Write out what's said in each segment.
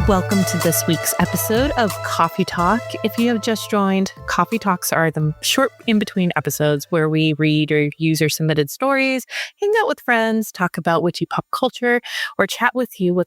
Welcome to this week's episode of Coffee Talk. If you have just joined, Coffee Talks are the short in-between episodes where we read or user submitted stories, hang out with friends, talk about witchy pop culture, or chat with you with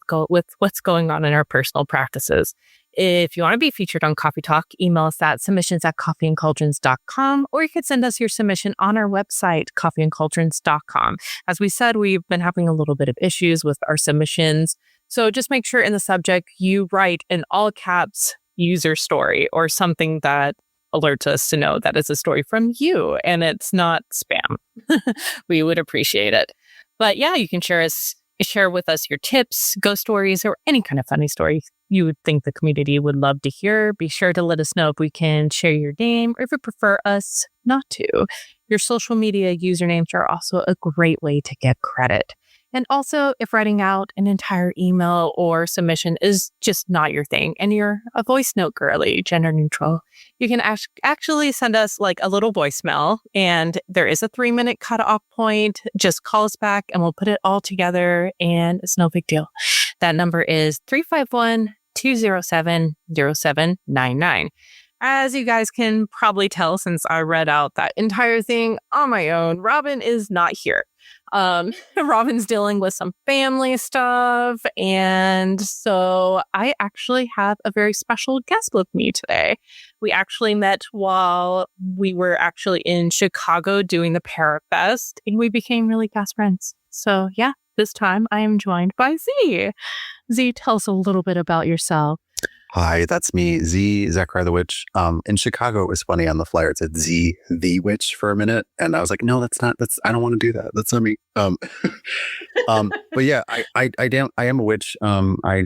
what's going on in our personal practices. If you want to be featured on Coffee Talk, email us at submissions@coffeeandcauldrons.com, or you could send us your submission on our website, coffeeandcauldrons.com. As we said, we've been having a little bit of issues with our submissions. So just make sure in the subject you write in all caps user story or something that alerts us to know that it's a story from you and it's not spam. We would appreciate it. But yeah, you can share with us your tips, ghost stories, or any kind of funny story you would think the community would love to hear. Be sure to let us know if we can share your name or if you prefer us not to. Your social media usernames are also a great way to get credit. And also, if writing out an entire email or submission is just not your thing and you're a voice note girly, gender neutral, you can actually send us like a little voicemail, and there is a 3-minute cutoff point. Just call us back and we'll put it all together, and it's no big deal. That number is 351-207-0799. As you guys can probably tell, since I read out that entire thing on my own, Robyn is not here. Robyn's dealing with some family stuff, and so I actually have a very special guest with me today. We actually met while we were actually in Chicago doing the Parafest, and we became really fast friends. So yeah, this time I am joined by Zee. Zee, tell us a little bit about yourself. Hi, that's me, Zee the Witch. In Chicago, it was funny on the flyer. It said Zee the Witch for a minute, and I was like, "No, that's not. I don't want to do that. That's not me." But yeah, I am a witch. I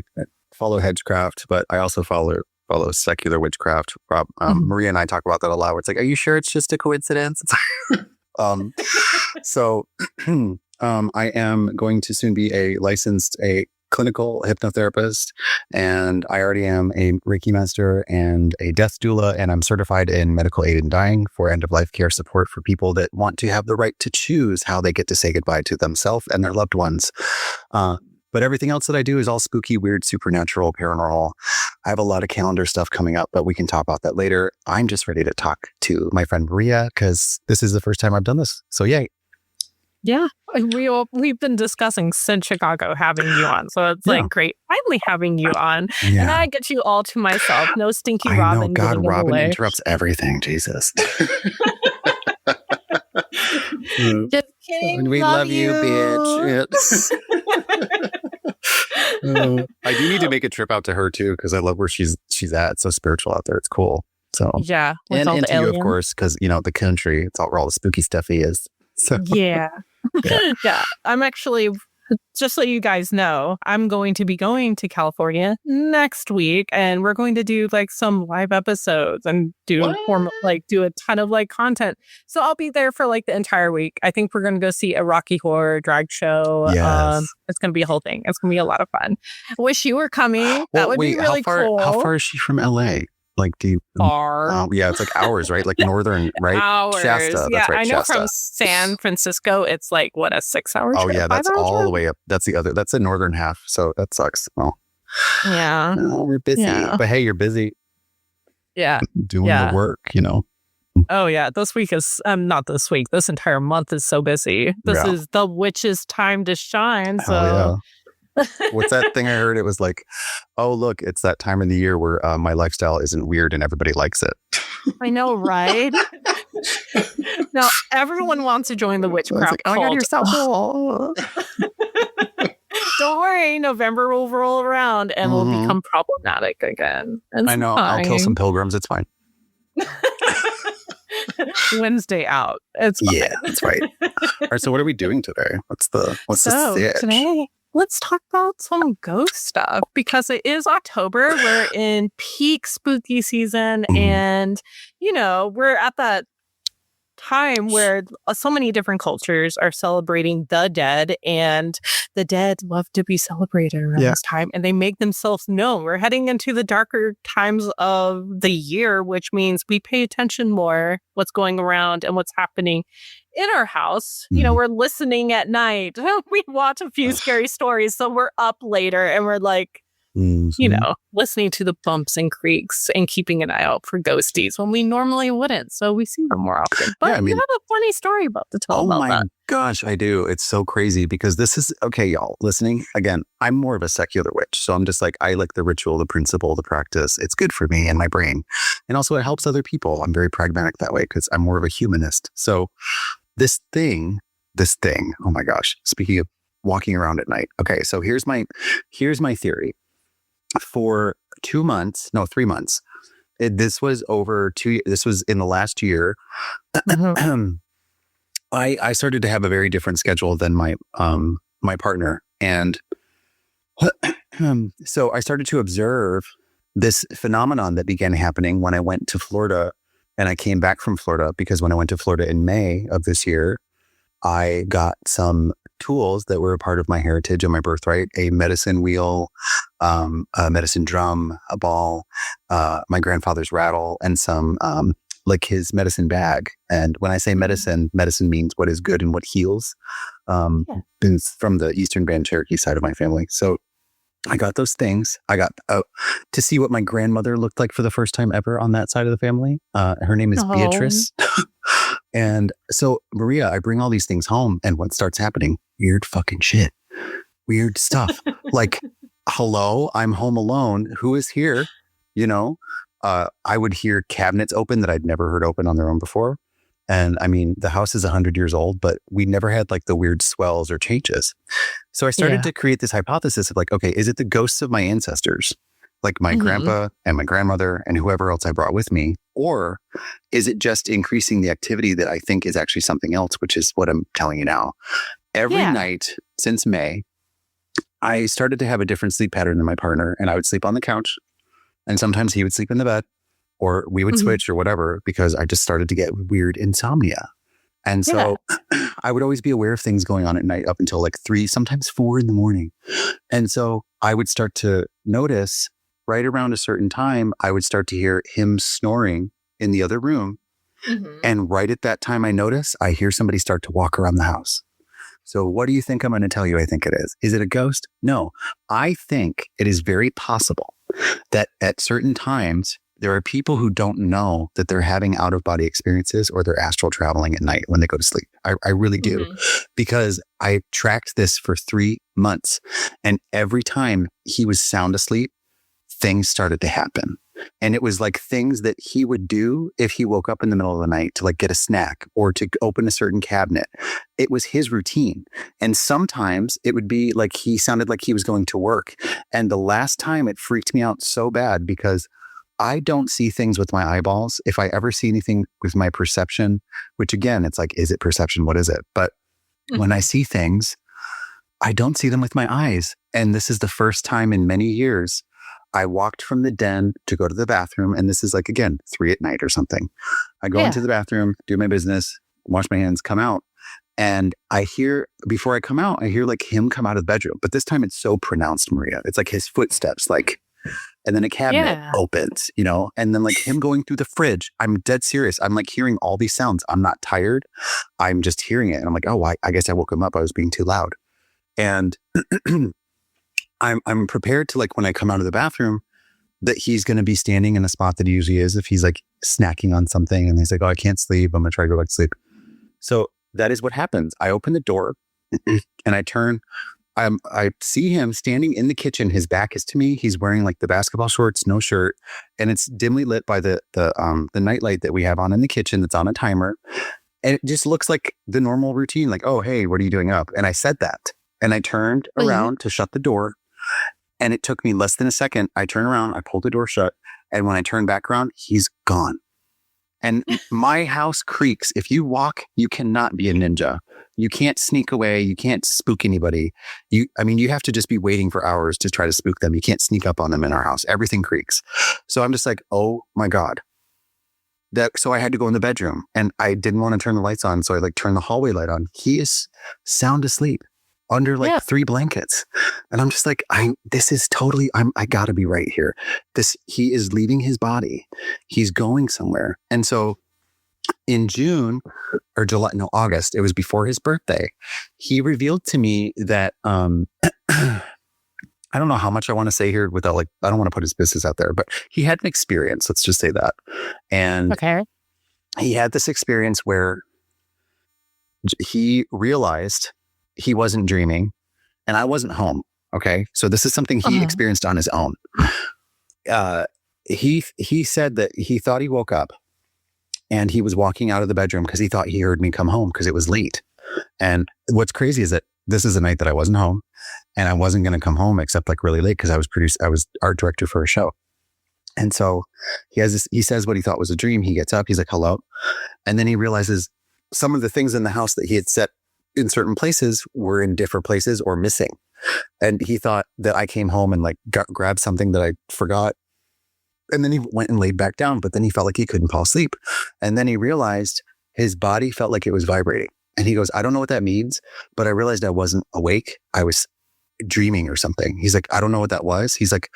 follow hedgecraft, but I also follow secular witchcraft. Maria and I talk about that a lot. Where it's like, "Are you sure it's just a coincidence?" So I am going to soon be a clinical hypnotherapist, and I already am a Reiki master and a death doula, and I'm certified in medical aid in dying for end-of-life care support for people that want to have the right to choose how they get to say goodbye to themselves and their loved ones. But everything else that I do is all spooky, weird, supernatural, paranormal. I have a lot of calendar stuff coming up, but we can talk about that later. I'm just ready to talk to my friend Maria because this is the first time I've done this. So yay. Yeah, we've been discussing since Chicago having you on, so it's like great finally having you on, and I get you all to myself. No stinky Robyn. I know, God, Robyn interrupts everything. Jesus. Just kidding. We love you, bitch. I do need to make a trip out to her too because I love where she's at. It's so spiritual out there. It's cool. So yeah, and to you, of course, because the country. It's all where all the spooky stuff is. So yeah. I'm actually, just so you guys know, I'm going to be going to California next week, and we're going to do like some live episodes and do a ton of like content. So I'll be there for like the entire week. I think we're going to go see a Rocky Horror drag show. Yes. It's going to be a whole thing. It's going to be a lot of fun. I wish you were coming. That would be really cool. How far is she from LA? Like, do you far? Yeah, it's like hours, right? Like northern, right? Hours. Shasta. Yeah, That's right. I know Shasta. From San Francisco, it's like a 6-hour trip? Oh yeah, that's all the way up. That's the northern half. So that sucks. Well, yeah. No, we're busy. Yeah. But hey, you're busy. Yeah. Doing the work, Oh yeah, this week is not this week. This entire month is so busy. This is the witch's time to shine. So. Hell yeah. What's that thing I heard? It was like, oh, look, it's that time of the year where my lifestyle isn't weird and everybody likes it. I know, right? Now, everyone wants to join the witchcraft cult. Oh my God, you're so cool. Don't worry, November will roll around and we'll become problematic again. I know, I'll kill some pilgrims. It's fine. Wednesday out. It's fine. Yeah, that's right. All right, so what are we doing today? What's the sitch? Today, let's talk about some ghost stuff because it is October. We're in peak spooky season, and we're at that time where so many different cultures are celebrating the dead, and the dead love to be celebrated around this time, and they make themselves known. We're heading into the darker times of the year, which means we pay attention more what's going around and what's happening in our house. We're listening at night. We watch a few scary stories, so we're up later and we're like, listening to the bumps and creaks and keeping an eye out for ghosties when we normally wouldn't. So we see them more often. But you have a funny story to tell about that. Gosh, I do. It's so crazy because this is, okay, y'all, listening. Again, I'm more of a secular witch. So I'm just like, I like the ritual, the principle, the practice. It's good for me and my brain. And also it helps other people. I'm very pragmatic that way because I'm more of a humanist. So this thing, oh my gosh, speaking of walking around at night. Okay, so here's my theory. For 3 months, this was this was in the last year. I started to have a very different schedule than my partner. And so I started to observe this phenomenon that began happening when I went to Florida and I came back from Florida, because when I went to Florida in May of this year, I got some tools that were a part of my heritage and my birthright: a medicine wheel, a medicine drum, a ball, my grandfather's rattle, and some like his medicine bag. And when I say medicine means what is good and what heals. It's from the Eastern Band Cherokee side of my family. So I got those things. I got to see what my grandmother looked like for the first time ever on that side of the family. Her name is Beatrice. And so, Maria, I bring all these things home, and what starts happening? Weird fucking shit. Weird stuff. Like, hello, I'm home alone. Who is here? I would hear cabinets open that I'd never heard open on their own before. And I mean, the house is 100 years old, but we never had like the weird swells or changes. So I started to create this hypothesis of like, okay, is it the ghosts of my ancestors? Like my grandpa and my grandmother and whoever else I brought with me? Or is it just increasing the activity that I think is actually something else, which is what I'm telling you now. Every night since May, I started to have a different sleep pattern than my partner, and I would sleep on the couch, and sometimes he would sleep in the bed, or we would switch or whatever, because I just started to get weird insomnia. And so I would always be aware of things going on at night up until like 3, sometimes 4 in the morning. And so I would start to notice right around a certain time, I would start to hear him snoring in the other room. And right at that time, I hear somebody start to walk around the house. So what do you think I'm going to tell you I think it is? Is it a ghost? No. I think it is very possible that at certain times, there are people who don't know that they're having out-of-body experiences or they're astral traveling at night when they go to sleep. I really do. Because I tracked this for 3 months. And every time he was sound asleep, things started to happen. And it was like things that he would do if he woke up in the middle of the night to like get a snack or to open a certain cabinet. It was his routine. And sometimes it would be like he sounded like he was going to work. And the last time it freaked me out so bad because I don't see things with my eyeballs. If I ever see anything with my perception, which again, it's like, is it perception? What is it? But when I see things, I don't see them with my eyes. And this is the first time in many years I walked from the den to go to the bathroom. And this is like, again, 3 at night or something. I go into the bathroom, do my business, wash my hands, come out. And I hear, before I come out, I hear like him come out of the bedroom. But this time it's so pronounced, Maria. It's like his footsteps, like, and then a cabinet opens, and then like him going through the fridge. I'm dead serious. I'm like hearing all these sounds. I'm not tired. I'm just hearing it. And I'm like, oh, I guess I woke him up. I was being too loud. And I'm prepared to like, when I come out of the bathroom, that he's going to be standing in a spot that he usually is if he's like snacking on something. And he's like, oh, I can't sleep. I'm going to try to go back to sleep. So that is what happens. I open the door and I turn. I see him standing in the kitchen. His back is to me. He's wearing like the basketball shorts, no shirt. And it's dimly lit by the nightlight that we have on in the kitchen that's on a timer. And it just looks like the normal routine. Like, oh, hey, what are you doing up? And I said that. And I turned around to shut the door. And it took me less than a second. I turn around, I pull the door shut. And when I turn back around, he's gone. And my house creaks. If you walk, you cannot be a ninja. You can't sneak away. You can't spook anybody. You have to just be waiting for hours to try to spook them. You can't sneak up on them in our house. Everything creaks. So I'm just like, oh my God. So I had to go in the bedroom and I didn't want to turn the lights on. So I like turned the hallway light on. He is sound asleep under like 3 blankets. And I'm just like, I gotta be right here. He is leaving his body. He's going somewhere. And so in June or July, no, August, it was before his birthday, he revealed to me that I don't know how much I want to say here without like, I don't want to put his business out there, but he had an experience. Let's just say that. And Okay. he had this experience where he realized he wasn't dreaming and I wasn't home. Okay. So this is something he experienced on his own. He said that he thought he woke up and he was walking out of the bedroom because he thought he heard me come home because it was late. And what's crazy is that this is a night that I wasn't home and I wasn't going to come home except like really late because I was art director for a show. And so he says what he thought was a dream. He gets up, he's like, hello. And then he realizes some of the things in the house that he had set in certain places were in different places or missing. And he thought that I came home and like grabbed something that I forgot. And then he went and laid back down, but then he felt like he couldn't fall asleep. And then he realized his body felt like it was vibrating. And he goes, I don't know what that means, but I realized I wasn't awake. I was dreaming or something. He's like, I don't know what that was. He's like,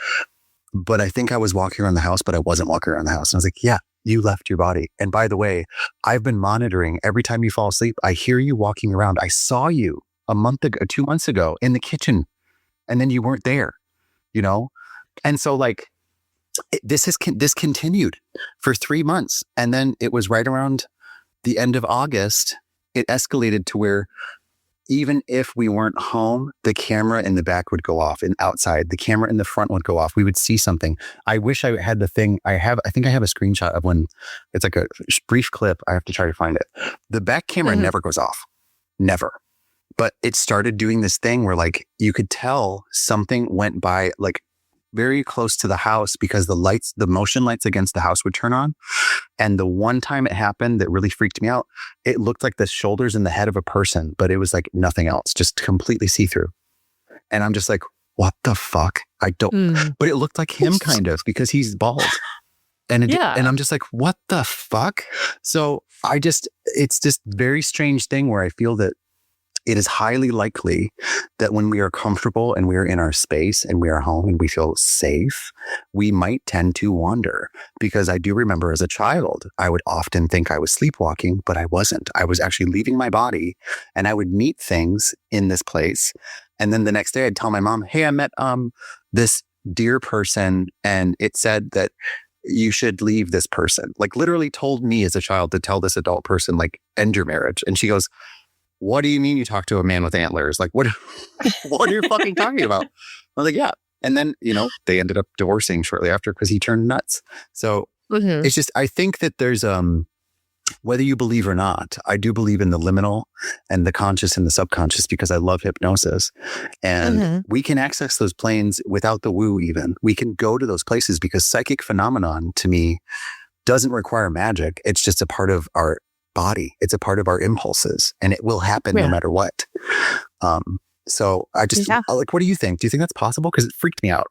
but I think I was walking around the house, but I wasn't walking around the house. And I was like, yeah, you left your body. And by the way, I've been monitoring every time you fall asleep. I hear you walking around. I saw you 2 months ago in the kitchen and then you weren't there, you know? And so like, this continued for 3 months. And then it was right around the end of August, it escalated to where even if we weren't home, the camera in the back would go off and outside, the camera in the front would go off. We would see something. I wish I had the thing I think I have a screenshot of when it's like a brief clip. I have to try to find it. The back camera never goes off. Never. But it started doing this thing where like you could tell something went by like very close to the house because the motion lights against the house would turn on. And the one time it happened that really freaked me out, it looked like the shoulders and the head of a person, but it was like nothing else, just completely see-through. And I'm just like, what the fuck? But it looked like him kind of because he's bald. And and I'm just like, what the fuck? So it's this very strange thing where I feel that it is highly likely that when we are comfortable and we are in our space and we are home and we feel safe, we might tend to wander. Because I do remember as a child, I would often think I was sleepwalking, but I wasn't. I was actually leaving my body and I would meet things in this place. And then the next day I'd tell my mom, hey, I met this dear person and it said that you should leave this person. Like literally told me as a child to tell this adult person, like, end your marriage. And she goes, what do you mean you talk to a man with antlers? Like, what are you fucking talking about? I was like, yeah. And then, they ended up divorcing shortly after because he turned nuts. So it's just, I think that there's, whether you believe or not, I do believe in the liminal and the conscious and the subconscious because I love hypnosis. And we can access those planes without the woo even. We can go to those places because psychic phenomenon to me doesn't require magic. It's just a part of our body. It's a part of our impulses and it will happen no matter what. So I just like, what do you think? Do you think that's possible? Because it freaked me out.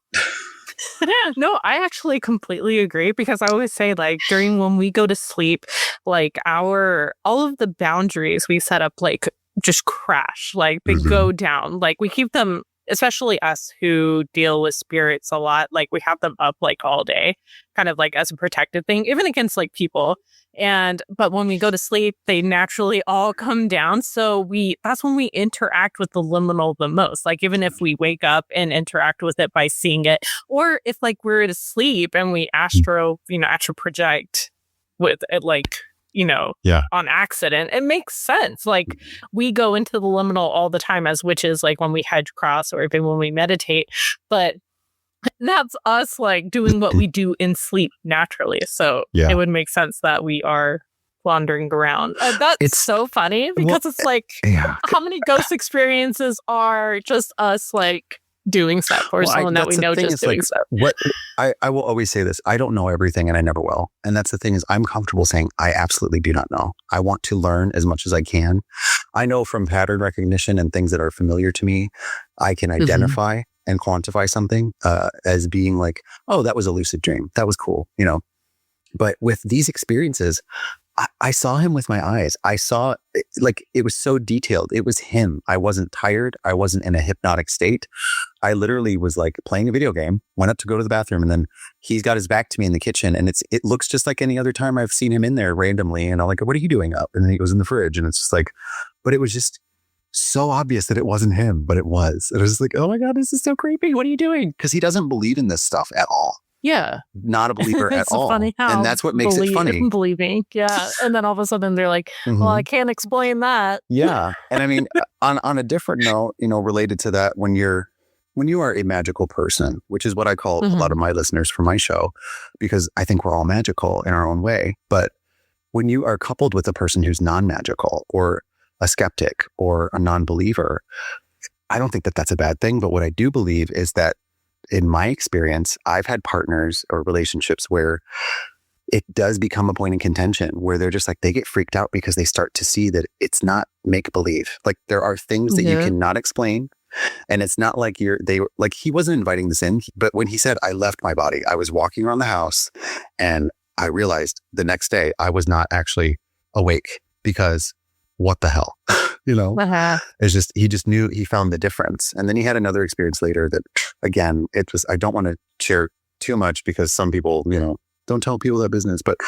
No, I actually completely agree because I always say like when we go to sleep, like all of the boundaries we set up like just crash, like they go down, like we keep them, especially us who deal with spirits a lot, like we have them up like all day, kind of like as a protective thing, even against like people. But when we go to sleep, they naturally all come down. So that's when we interact with the liminal the most. Like even if we wake up and interact with it by seeing it, or if like we're asleep and we astro project with it, like, on accident, it makes sense. Like we go into the liminal all the time as witches, like when we hedge cross or even when we meditate, but that's us like doing what we do in sleep naturally. So it would make sense that we are wandering around. It's so funny because it's like how many ghost experiences are just us like doing stuff for someone that we know just doing stuff. What I will always say this, I don't know everything and I never will. And that's the thing is I'm comfortable saying I absolutely do not know. I want to learn as much as I can. I know from pattern recognition and things that are familiar to me, I can identify and quantify something as being like, oh, that was a lucid dream. That was cool, But with these experiences, I saw him with my eyes. I saw like it was so detailed. It was him. I wasn't tired. I wasn't in a hypnotic state. I literally was like playing a video game, went up to go to the bathroom, and then he's got his back to me in the kitchen. And it looks just like any other time I've seen him in there randomly. And I'm like, what are you doing up? And then he goes in the fridge. And it's just like, but it was just so obvious that it wasn't him, but it was. It was like, oh my God, this is so creepy. What are you doing? Because he doesn't believe in this stuff at all. Yeah. Not a believer at It's all. funny how and that's what makes it funny. Believing. Yeah. And then all of a sudden they're like, well, I can't explain that. Yeah. And I mean, on a different note, related to that, when you are a magical person, which is what I call a lot of my listeners for my show, because I think we're all magical in our own way. But when you are coupled with a person who's non-magical or a skeptic or a non-believer, I don't think that that's a bad thing. But what I do believe is that in my experience, I've had partners or relationships where it does become a point in contention where they're just like, they get freaked out because they start to see that it's not make believe. Like there are things that you cannot explain. And it's not like he wasn't inviting this in, but when he said, I left my body, I was walking around the house and I realized the next day I was not actually awake because what the hell, It's just, he just knew, he found the difference. And then he had another experience later that, again, I don't want to share too much because some people, don't tell people that business, but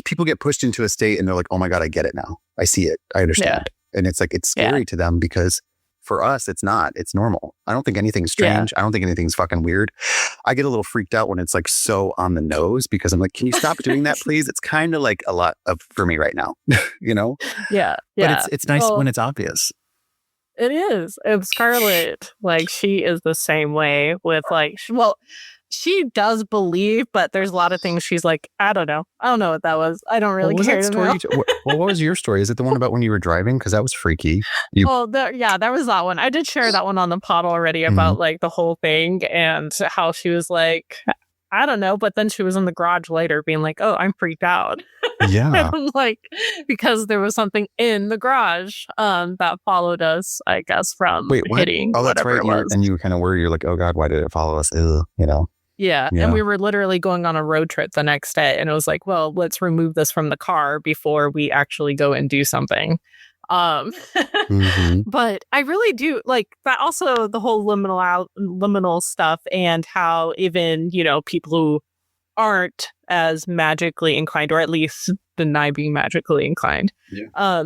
people get pushed into a state and they're like, oh my God, I get it now. I see it. I understand. And it's like, it's scary to them because for us, it's not. It's normal. I don't think anything's strange. I don't think anything's fucking weird. I get a little freaked out when it's like so on the nose because I'm like, can you stop doing that, please? It's kind of like a lot for me right now, Yeah. But it's nice when it's obvious. It is. And Scarlett, like, she is the same way with she does believe, but there's a lot of things she's like, I don't know. I don't know what that was. I don't really care to know. What was your story? Is it the one about when you were driving? Because that was freaky. There was that one. I did share that one on the pod already about like the whole thing and how she was like, I don't know. But then she was in the garage later being like, oh, I'm freaked out. Yeah. And I'm like, because there was something in the garage that followed us, I guess, from hitting. Oh, that's right. And you were kind of worried. You're like, oh God, why did it follow us? Yeah. And we were literally going on a road trip the next day. And it was like, well, let's remove this from the car before we actually go and do something. But I really do like that. Also, the whole liminal stuff and how even, people who aren't as magically inclined, or at least deny being magically inclined. Yeah.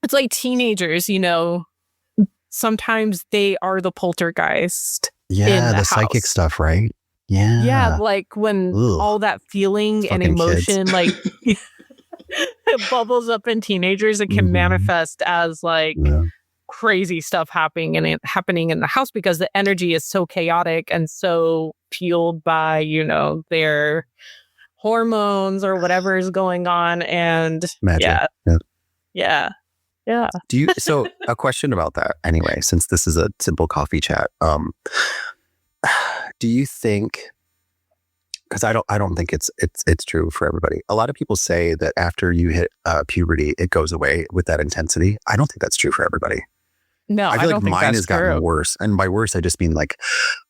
It's like teenagers, sometimes they are the poltergeist. Yeah, the psychic stuff, right? Yeah. Yeah, like when all that feeling and emotion, like it bubbles up in teenagers, it can manifest as like crazy stuff happening in the house because the energy is so chaotic and so fueled by, their hormones or whatever is going on. And magic. Yeah. So a question about that anyway, since this is a simple coffee chat, do you think, because I don't think it's true for everybody. A lot of people say that after you hit puberty, it goes away with that intensity. I don't think that's true for everybody. No, I feel like mine has gotten worse. And by worse, I just mean like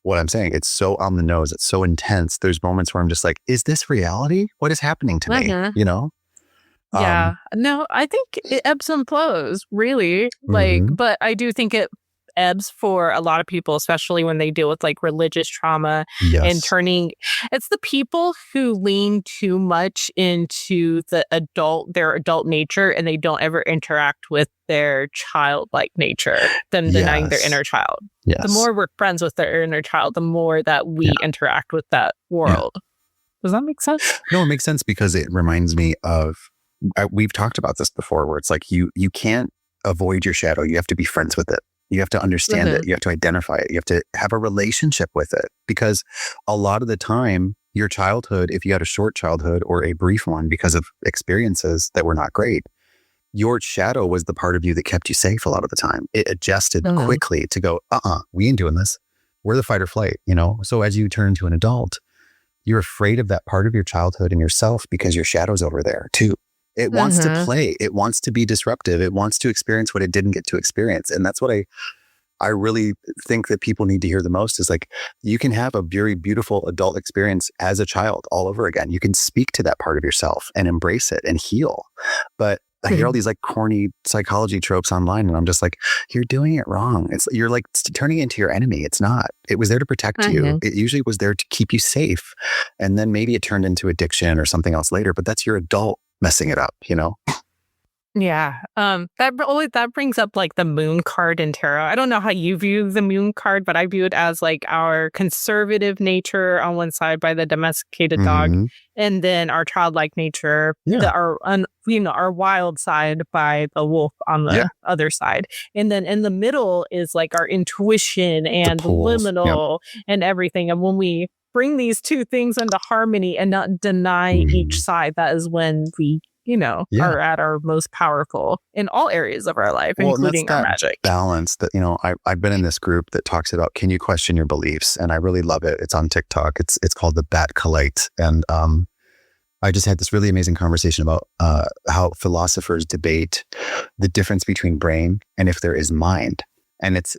what I'm saying. It's so on the nose. It's so intense. There's moments where I'm just like, is this reality? What is happening to me? Yeah. No, I think it ebbs and flows, really. But I do think it ebbs for a lot of people, especially when they deal with like religious trauma and it's the people who lean too much into their adult nature and they don't ever interact with their childlike nature, then denying their inner child. Yes. The more we're friends with their inner child, the more that we interact with that world. Yeah. Does that make sense? No, it makes sense because it reminds me of, we've talked about this before, where it's like you can't avoid your shadow. You have to be friends with it. You have to understand it. You have to identify it. You have to have a relationship with it because a lot of the time, your childhood, if you had a short childhood or a brief one because of experiences that were not great, your shadow was the part of you that kept you safe a lot of the time. It adjusted quickly to go, we ain't doing this. We're the fight or flight, So as you turn to an adult, you're afraid of that part of your childhood and yourself because your shadow's over there too. It wants to play. It wants to be disruptive. It wants to experience what it didn't get to experience. And that's what I really think that people need to hear the most is like, you can have a very beautiful adult experience as a child all over again. You can speak to that part of yourself and embrace it and heal. But I hear all these like corny psychology tropes online and I'm just like, you're doing it wrong. You're like turning it into your enemy. It's not. It was there to protect you. It usually was there to keep you safe. And then maybe it turned into addiction or something else later, but that's your adult messing it up, Yeah. That brings up like the moon card in tarot. I don't know how you view the moon card, but I view it as like our conservative nature on one side by the domesticated dog, Mhm. and then our childlike nature, Yeah. our wild side by the wolf on the Yeah. other side. And then in the middle is like our intuition and poles. Yep. liminal and everything. And when we bring these two things into harmony and not deny each side, that is when we Yeah. are at our most powerful in all areas of our life, Well, and that's including our that magic. balance that, I've been in this group that talks about, can you question your beliefs? And I really love it. It's on TikTok. It's called the Bat Collate. And I just had this really amazing conversation about how philosophers debate the difference between brain and if there is mind. And it's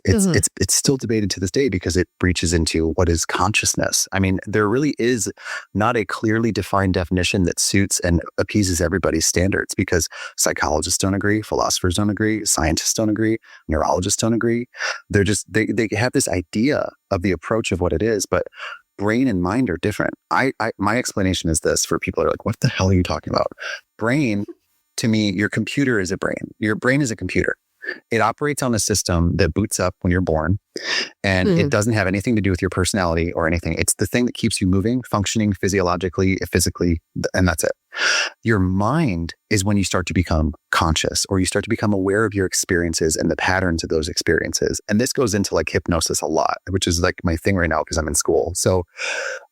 still debated to this day because it breaches into what is consciousness. I mean, there really is not a clearly defined definition that suits and appeases everybody's standards, because psychologists don't agree, philosophers don't agree, scientists don't agree, neurologists don't agree. They're just, they have this idea of the approach of what it is, but brain and mind are different. My explanation is this for people that are like, what the hell are you talking about? Brain, to me, your computer is a brain. Your brain is a computer. It operates on a system that boots up when you're born, and it doesn't have anything to do with your personality or anything. It's the thing that keeps you moving, functioning physiologically, physically, and that's it. Your mind is when you start to become conscious, or you start to become aware of your experiences and the patterns of those experiences. And this goes into like hypnosis a lot, which is like my thing right now because I'm in school. So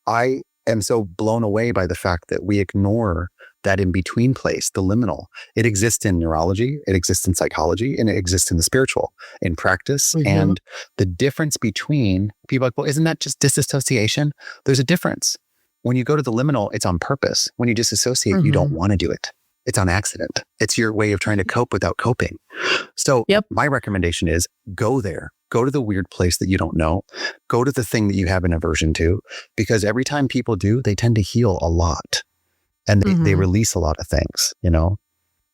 I am so blown away by the fact that we ignore that in-between place, the liminal. It exists in neurology, it exists in psychology, and it exists in the spiritual, in practice. And the difference between people are like, well, isn't that just disassociation? There's a difference. When you go to the liminal, it's on purpose. When you disassociate, you don't want to do it. It's on accident. It's your way of trying to cope without coping. So my recommendation is go there. Go to the weird place that you don't know. Go to the thing that you have an aversion to, because every time people do, they tend to heal a lot. And they release a lot of things,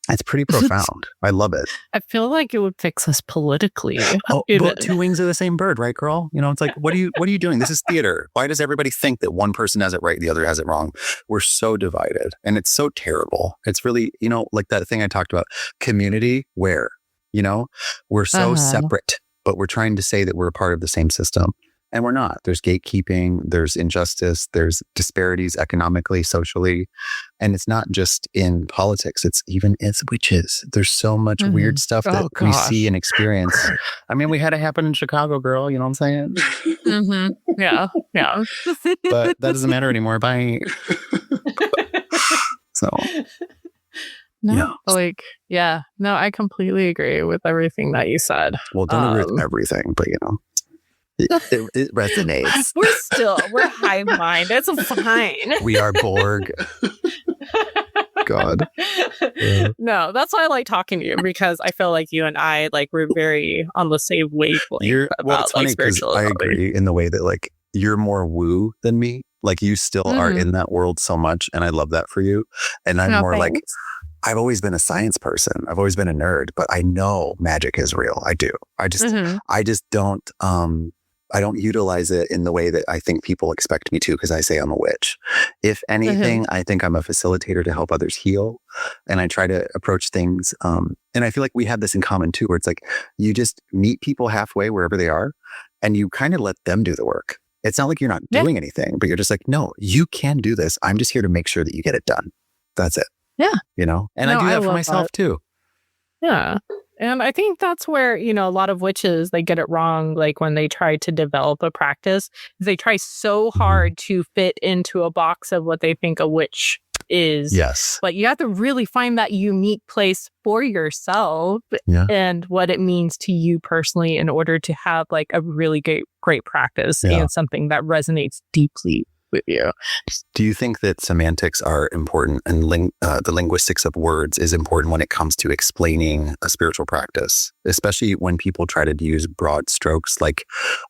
It's pretty profound. I love it. I feel like it would fix us politically. But two wings of the same bird, right, girl? It's like, what are you doing? This is theater. Why does everybody think that one person has it right, the other has it wrong? We're so divided, and it's so terrible. It's really, like that thing I talked about, community where, we're so separate, but we're trying to say that we're a part of the same system. And we're not. There's gatekeeping, there's injustice, there's disparities economically, socially. And it's not just in politics, it's even as witches. There's so much weird stuff that we see and experience. I mean, we had it happen in Chicago, girl. You know what I'm saying? Yeah. But that doesn't matter anymore. Bye. So. No, no, I completely agree with everything that you said. Well, don't agree with everything, but it resonates. We're hive mind. It's fine. We are Borg. God. Yeah. No, that's why I like talking to you, because I feel like you and I, like, we're very on the same wavelength about, it's funny, spirituality. I agree in the way that, like, you're more woo than me. Like, you still are in that world so much, and I love that for you. And I'm more like, I've always been a science person. I've always been a nerd, but I know magic is real. I do. I just don't, I don't utilize it in the way that I think people expect me to, because I say I'm a witch. If anything, I think I'm a facilitator to help others heal. And I try to approach things. And I feel like we have this in common too, where it's like, you just meet people halfway wherever they are, and you kind of let them do the work. It's not like you're not doing anything, but you're just like, no, you can do this. I'm just here to make sure that you get it done. That's it. Yeah. And I do that for myself too. Yeah. And I think that's where, a lot of witches, they get it wrong. Like when they try to develop a practice, they try so hard to fit into a box of what they think a witch is. Yes. But you have to really find that unique place for yourself and what it means to you personally in order to have like a really great practice and something that resonates deeply with you. Do you think that semantics are important, and the linguistics of words is important when it comes to explaining a spiritual practice, especially when people try to use broad strokes like,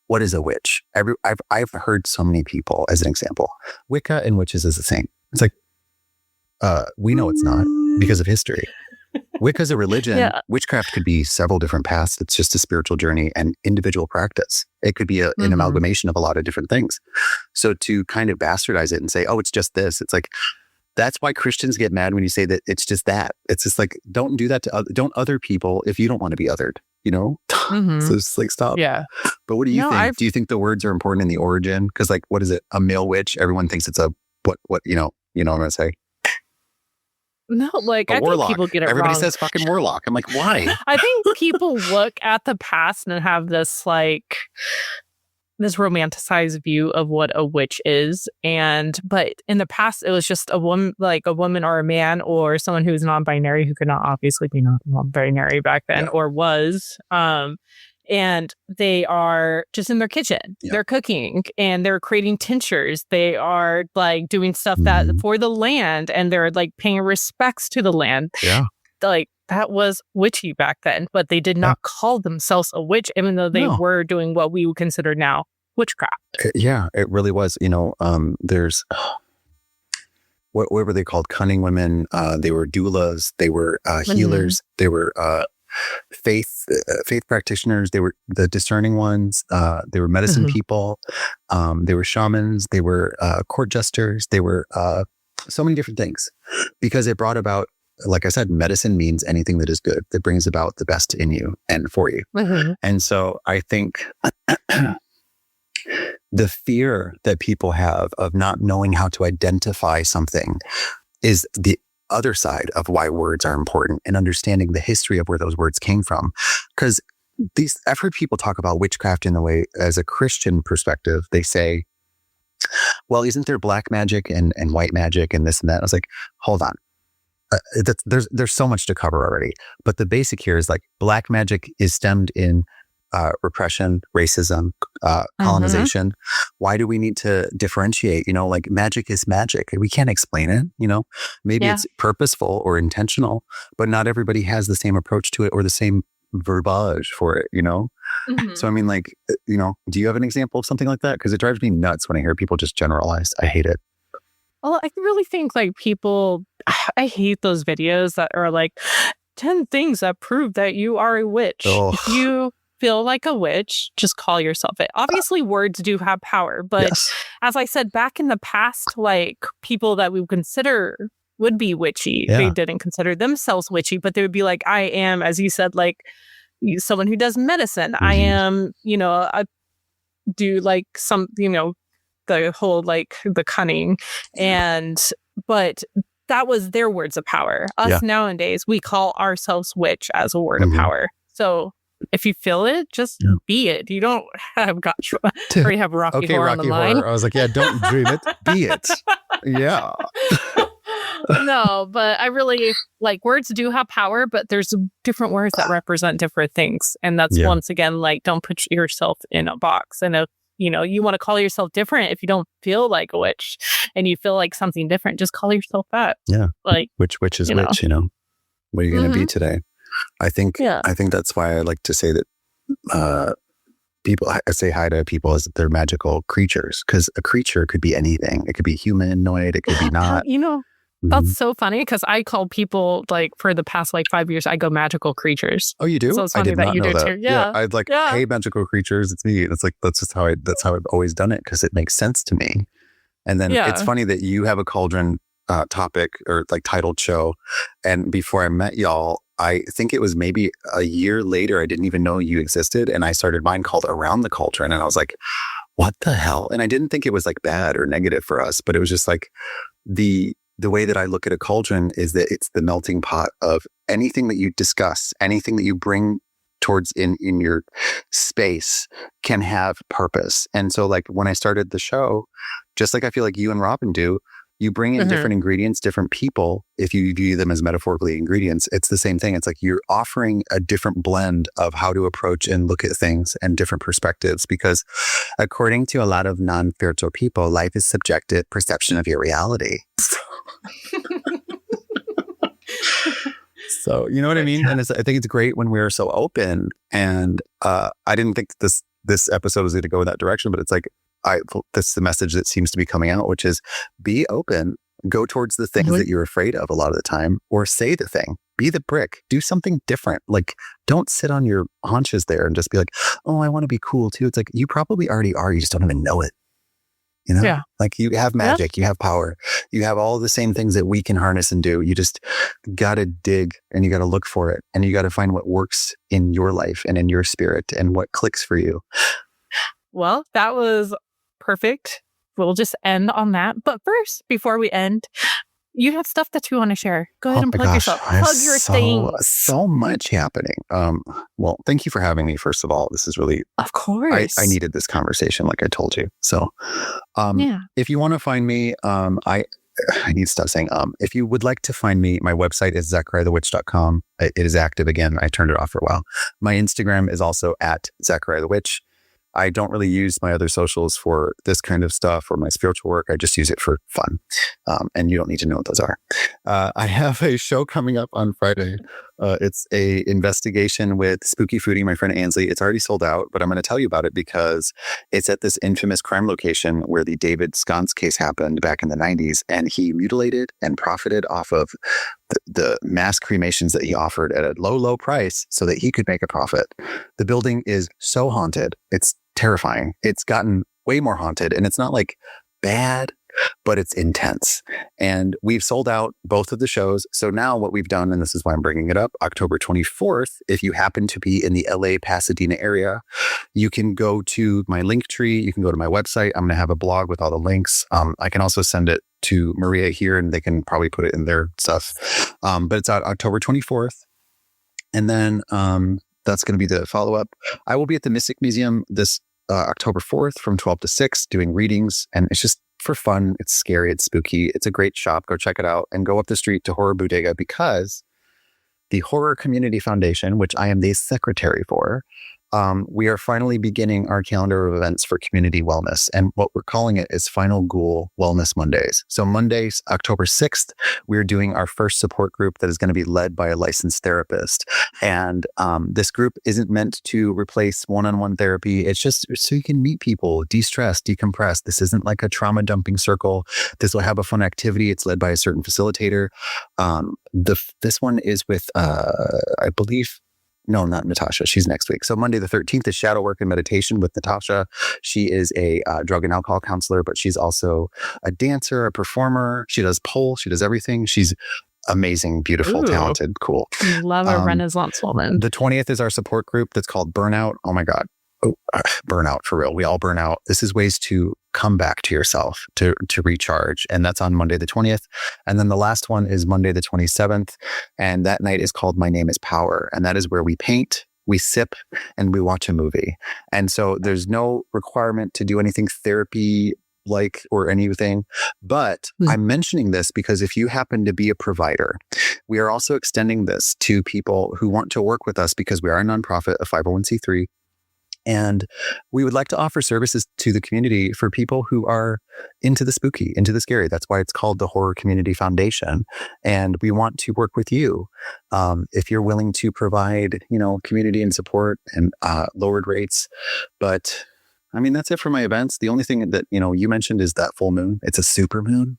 what is a witch? I've heard so many people, as an example, Wicca and witches is the same. It's like, we know it's not because of history. Wicca is a religion. Yeah. Witchcraft could be several different paths. It's just a spiritual journey and individual practice. It could be an amalgamation of a lot of different things. So to kind of bastardize it and say, oh, it's just this, it's like, That's why Christians get mad when you say that it's just that. It's just like, don't do that to don't other people if you don't want to be othered, you know? So it's like, stop. Yeah. But what do you think? Do you think the words are important in the origin? Because like, what is it? A male witch? Everyone thinks it's a, what, you know what I'm going to say? No, like, I think people get it Everybody wrong. says fucking warlock. I'm like, why? I think people look at the past and have this, like, this romanticized view of what a witch is. But in the past, it was just a woman or a man or someone who was non-binary, who could not obviously be non-binary back then, or was. And they are just in their kitchen. Yeah. They're cooking and they're creating tinctures. They are like doing stuff that for the land, and they're like paying respects to the land. Yeah. Like, that was witchy back then, but they did not call themselves a witch, even though they were doing what we would consider now witchcraft. Yeah, it really was. You know, there's what were they called? Cunning women. They were doulas. They were healers. They were faith practitioners. They were the discerning ones. They were medicine people. They were shamans. They were court jesters. They were so many different things, because it brought about, like I said, medicine means anything that is good, that brings about the best in you and for you. And so I think the fear that people have of not knowing how to identify something is the other side of why words are important, and understanding the history of where those words came from. Because I've heard people talk about witchcraft in the way, as a Christian perspective, they say, well, isn't there black magic and white magic and this and that? I was like, hold on. There's so much to cover already. But the basic here is like, black magic is stemmed in repression, racism, colonization. Why do we need to differentiate? You know, like, magic is magic. We can't explain it, you know? Maybe it's purposeful or intentional, but not everybody has the same approach to it or the same verbiage for it, you know? So, I mean, like, you know, do you have an example of something like that? Because it drives me nuts when I hear people just generalize. I hate it. Well, I really think, like, I hate those videos that are like 10 things that prove that you are a witch. If you feel like a witch, just call yourself it. Obviously, words do have power, but as I said, back in the past, like, people that we would consider would be witchy, they didn't consider themselves witchy, but they would be like, I am, as you said, like, someone who does medicine. I am, you know, I do like some, you know, the whole, like, the cunning, but that was their words of power. Us nowadays, we call ourselves witch as a word of power. So if you feel it, just be it. You don't have or you have Rocky Horror on the line. I was like, yeah, don't dream it, be it. Yeah. No, but I really, like, words do have power, but there's different words that represent different things. And that's once again, like, don't put yourself in a box. And if, you know, you want to call yourself different, if you don't feel like a witch and you feel like something different, just call yourself that. Yeah. Like, which is witch, you know? What are you going to be today? I think that's why I like to say that people, I say hi to people as if they're magical creatures, because a creature could be anything. It could be humanoid. It could be not. You know, that's so funny, because I call people, like, for the past, like, 5 years, I go magical creatures. Oh, you do? So it's funny that you do too. Yeah. I'd like, hey, magical creatures, it's me. And it's like, that's how I've always done it, because it makes sense to me. And then it's funny that you have a cauldron topic or like titled show. And before I met y'all, I think it was maybe a year later, I didn't even know you existed. And I started mine called Around the Cauldron. And I was like, what the hell? And I didn't think it was like bad or negative for us, but it was just like the way that I look at a cauldron is that it's the melting pot of anything that you discuss, anything that you bring towards in your space can have purpose. And so, like, when I started the show, just like I feel like you and Robyn do, you bring in different ingredients, different people. If you view them as metaphorically ingredients, it's the same thing. It's like you're offering a different blend of how to approach and look at things and different perspectives. Because according to a lot of non-spiritual people, life is subjective perception of your reality. So, you know what I mean? And I think it's great when we're so open. And I didn't think this episode was going to go in that direction, but it's like, that's the message that seems to be coming out, which is be open, go towards the things that you're afraid of a lot of the time, or say the thing, be the brick, do something different. Like, don't sit on your haunches there and just be like, oh, I want to be cool too. It's like, you probably already are. You just don't even know it. You know, Yeah. like you have magic, you have power, you have all the same things that we can harness and do. You just got to dig and you got to look for it and you got to find what works in your life and in your spirit and what clicks for you. Well, that was perfect. We'll just end on that. But first, before we end, you have stuff that you want to share. Go ahead and plug yourself. Plug your things. So much happening. Well, thank you for having me. First of all, this is really, of course, I needed this conversation, like I told you. So, if you want to find me, I need to stop saying, if you would like to find me, my website is zachariahthewitch.com. It is active again. I turned it off for a while. My Instagram is also at zachariahthewitch. I don't really use my other socials for this kind of stuff or my spiritual work. I just use it for fun. And you don't need to know what those are. I have a show coming up on Friday. It's a investigation with Spooky Foodie, my friend Ansley. It's already sold out, but I'm going to tell you about it because it's at this infamous crime location where the David Sconce case happened back in the 90s. And he mutilated and profited off of the mass cremations that he offered at a low, low price so that he could make a profit. The building is so haunted. It's terrifying. It's gotten way more haunted and it's not like bad, but it's intense. And we've sold out both of the shows. So now what we've done, and this is why I'm bringing it up, October 24th, if you happen to be in the LA Pasadena area, you can go to my link tree. You can go to my website. I'm going to have a blog with all the links. I can also send it to Maria here and they can probably put it in their stuff. But it's out October 24th. And then that's going to be the follow-up. I will be at the Mystic Museum this October 4th from 12 to 6 doing readings. And it's just for fun. It's scary. It's spooky. It's a great shop. Go check it out and go up the street to Horror Bodega because the Horror Community Foundation, which I am the secretary for, we are finally beginning our calendar of events for community wellness. And what we're calling it is Final Ghoul Wellness Mondays. So Mondays, October 6th, we're doing our first support group that is going to be led by a licensed therapist. And this group isn't meant to replace one-on-one therapy. It's just so you can meet people, de-stress, decompress. This isn't like a trauma dumping circle. This will have a fun activity. It's led by a certain facilitator. This one is with, I believe, no, not Natasha. She's next week. So Monday the 13th is Shadow Work and Meditation with Natasha. She is a drug and alcohol counselor, but she's also a dancer, a performer. She does pole. She does everything. She's amazing, beautiful, talented, cool. Love a Renaissance woman. The 20th is our support group that's called Burnout. Oh my God. Burnout for real. We all burn out. This is ways to come back to yourself, to recharge. And that's on Monday the 20th. And then the last one is Monday the 27th. And that night is called My Name is Power. And that is where we paint, we sip, and we watch a movie. And so there's no requirement to do anything therapy like or anything. But I'm mentioning this because if you happen to be a provider, we are also extending this to people who want to work with us because we are a nonprofit, a 501c3. And we would like to offer services to the community for people who are into the spooky, into the scary. That's why it's called the Horror Community Foundation. And we want to work with you. If you're willing to provide, community and support and lowered rates. But I mean, that's it for my events. The only thing that, you mentioned is that full moon. It's a super moon,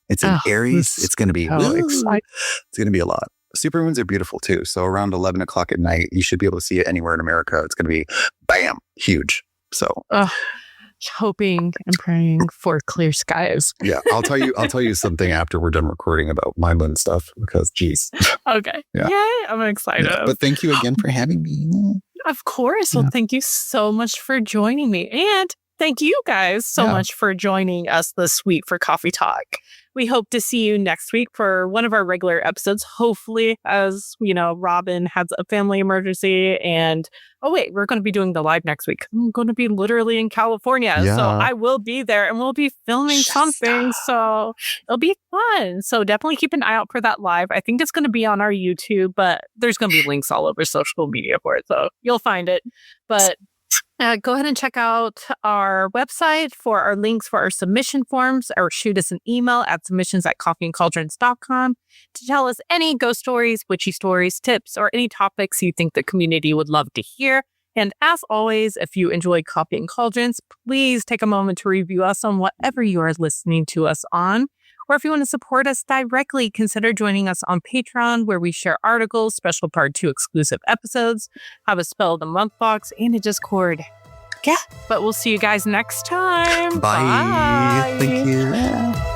it's in Aries. It's going to be exciting. It's going to be a lot. Supermoons are beautiful too. So around 11 o'clock at night, you should be able to see it anywhere in America. It's going to be bam, huge. So hoping and praying for clear skies. Yeah. I'll tell you something after we're done recording about my moon stuff because geez. Okay. Yeah. Yay, I'm excited. Yeah, but thank you again for having me. Of course. Well, thank you so much for joining me. And thank you guys so much for joining us this week for Coffee Talk. We hope to see you next week for one of our regular episodes. Hopefully, as Robyn has a family emergency. And we're going to be doing the live next week. I'm going to be literally in California. Yeah. So I will be there and we'll be filming something. So it'll be fun. So definitely keep an eye out for that live. I think it's going to be on our YouTube, but there's going to be links all over social media for it. So you'll find it. But go ahead and check out our website for our links for our submission forms, or shoot us an email at submissions@coffeeandcauldrons.com to tell us any ghost stories, witchy stories, tips, or any topics you think the community would love to hear. And as always, if you enjoy Coffee and Cauldrons, please take a moment to review us on whatever you are listening to us on. Or if you want to support us directly, consider joining us on Patreon, where we share articles, special Part 2 exclusive episodes, have a Spell of the Month box, and a Discord. Yeah, but we'll see you guys next time. Bye. Thank you.